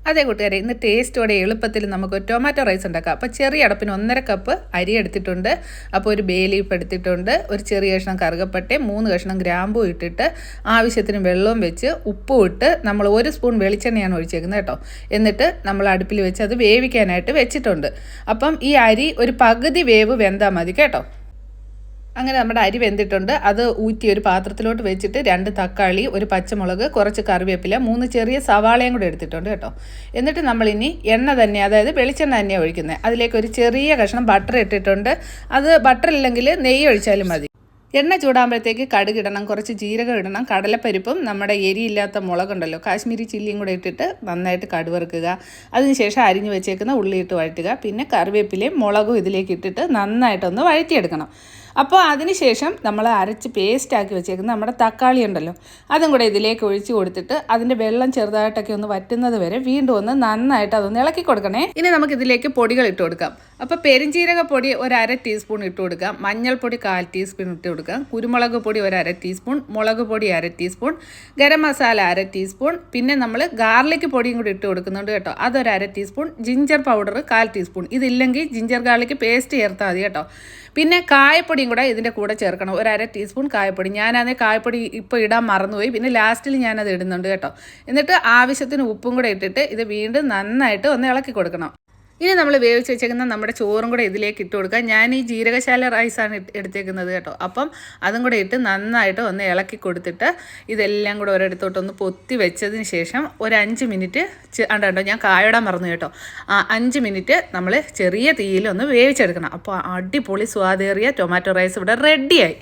അതേ കൂട്ടുകാരെ, ഇന്ന് ടേസ്റ്റോടെ എളുപ്പത്തിൽ നമുക്ക് ടൊമാറ്റോ റൈസ് ഉണ്ടാക്കാം. അപ്പോൾ ചെറിയ അടപ്പിന് 1.5 കപ്പ് അരി എടുത്തിട്ടുണ്ട്. അപ്പോൾ ഒരു ബേ ലീഫ് എടുത്തിട്ടുണ്ട്, ഒരു ചെറിയ കഷ്ണം കറുകപ്പട്ടയും 3 കഷ്ണം ഗ്രാമ്പൂ ഇട്ടിട്ട് ആവശ്യത്തിന് വെള്ളവും വെച്ച് ഉപ്പും ഇട്ട് നമ്മൾ 1 സ്പൂൺ വെളിച്ചെണ്ണയാണ് ഒഴിച്ചേക്കുന്നത് കേട്ടോ. എന്നിട്ട് നമ്മൾ അടുപ്പിൽ വെച്ച് അത് വേവിക്കാനായിട്ട് വെച്ചിട്ടുണ്ട്. അപ്പം ഈ അരി ഒരു പകുതി വേവ് വെന്താൽ മതി കേട്ടോ. അങ്ങനെ നമ്മുടെ അരി വെന്തിട്ടുണ്ട്. അത് ഊറ്റി ഒരു പാത്രത്തിലോട്ട് വെച്ചിട്ട് 2 തക്കാളി, ഒരു പച്ചമുളക്, കുറച്ച് കറിവേപ്പില, 3 ചെറിയ സവാളയും കൂടെ എടുത്തിട്ടുണ്ട് കേട്ടോ. എന്നിട്ട് നമ്മളിനി എണ്ണ തന്നെ, അതായത് വെളിച്ചെണ്ണ തന്നെയാണ് ഒഴിക്കുന്നത്. അതിലേക്ക് ഒരു ചെറിയ കഷ്ണം ബട്ടർ ഇട്ടിട്ടുണ്ട്. അത് ബട്ടർ ഇല്ലെങ്കിൽ നെയ്യ് ഒഴിച്ചാലും മതി. എണ്ണ ചൂടാകുമ്പോഴത്തേക്ക് കടുകിടണം, കുറച്ച് ജീരകം ഇടണം, കടലപ്പരിപ്പും നമ്മുടെ എരിയില്ലാത്ത മുളകുണ്ടല്ലോ, കാശ്മീരി ചില്ലിയും കൂടെ ഇട്ടിട്ട് നന്നായിട്ട് കടുവറുക്കുക. അതിനുശേഷം അരിഞ്ഞു വെച്ചേക്കുന്ന ഉള്ളിയിട്ട് വഴറ്റുക. പിന്നെ കറിവേപ്പിലയും മുളകും ഇതിലേക്ക് ഇട്ടിട്ട് നന്നായിട്ടൊന്ന് വഴറ്റിയെടുക്കണം. അപ്പോൾ അതിനുശേഷം നമ്മൾ അരച്ച് പേസ്റ്റാക്കി വെച്ചേക്കുന്ന നമ്മുടെ തക്കാളി ഉണ്ടല്ലോ, അതും കൂടെ ഇതിലേക്ക് ഒഴിച്ച് കൊടുത്തിട്ട് അതിൻ്റെ വെള്ളം ചെറുതായിട്ടൊക്കെ ഒന്ന് വറ്റുന്നത് വരെ വീണ്ടും ഒന്ന് നന്നായിട്ട് അതൊന്ന് ഇളക്കി കൊടുക്കണേ. ഇനി നമുക്ക് ഇതിലേക്ക് പൊടികൾ ഇട്ട് കൊടുക്കാം. അപ്പോൾ പെരിഞ്ജീരക പൊടി ഒരു 1/2 ടീസ്പൂൺ ഇട്ട് കൊടുക്കാം, മഞ്ഞൾപ്പൊടി 1/4 ടീസ്പൂൺ ഇട്ട് കൊടുക്കാം, കുരുമുളക് പൊടി ഒരു 1/2 ടീസ്പൂൺ, മുളക് പൊടി 1/2 ടീസ്പൂൺ, ഗരം മസാല 1/2 ടീസ്പൂൺ, പിന്നെ നമ്മൾ ഗാർലിക് പൊടിയും കൂടി ഇട്ട് കൊടുക്കുന്നുണ്ട് കേട്ടോ, അതൊരു 1/2 ടീസ്പൂൺ, ജിഞ്ചർ പൗഡർ 1/4 ടീസ്പൂൺ. ഇതില്ലെങ്കിൽ ജിഞ്ചർ ഗാർലിക് പേസ്റ്റ് ചേർത്താൽ മതി കേട്ടോ. പിന്നെ കായപ്പൊടിയും കൂടെ ഇതിൻ്റെ കൂടെ ചേർക്കണം, ഒരു 1/2 ടീസ്പൂൺ കായപ്പൊടി. ഞാനത് കായപ്പൊടി ഇപ്പോൾ ഇടാൻ മറന്നുപോയി, പിന്നെ ലാസ്റ്റിൽ ഞാനത് ഇടുന്നുണ്ട് കേട്ടോ. എന്നിട്ട് ആവശ്യത്തിന് ഉപ്പും കൂടെ ഇട്ടിട്ട് ഇത് വീണ്ടും നന്നായിട്ട് ഒന്ന് ഇളക്കി കൊടുക്കണം. ഇനി നമ്മൾ വേവിച്ച് വെച്ചേക്കുന്ന നമ്മുടെ ചോറും കൂടെ ഇതിലേക്ക് ഇട്ട് കൊടുക്കുക. ഞാൻ ഈ ജീരകശാല റൈസാണ് എടുത്തേക്കുന്നത് കേട്ടോ. അപ്പം അതും കൂടെ ഇട്ട് നന്നായിട്ട് ഒന്ന് ഇളക്കി കൊടുത്തിട്ട് ഇതെല്ലാം കൂടെ ഒരിടത്തോട്ടൊന്ന് പൊത്തി വെച്ചതിന് ശേഷം ഒരു 5 മിനിറ്റ് കണ്ടോ, ഞാൻ കായിടാൻ മറന്നു കേട്ടോ. 5 മിനിറ്റ് നമ്മൾ ചെറിയ തീയിൽ ഒന്ന് വേവിച്ചെടുക്കണം. അപ്പോൾ അടിപൊളി സ്വാദേറിയ ടൊമാറ്റോ റൈസ് ഇവിടെ റെഡിയായി.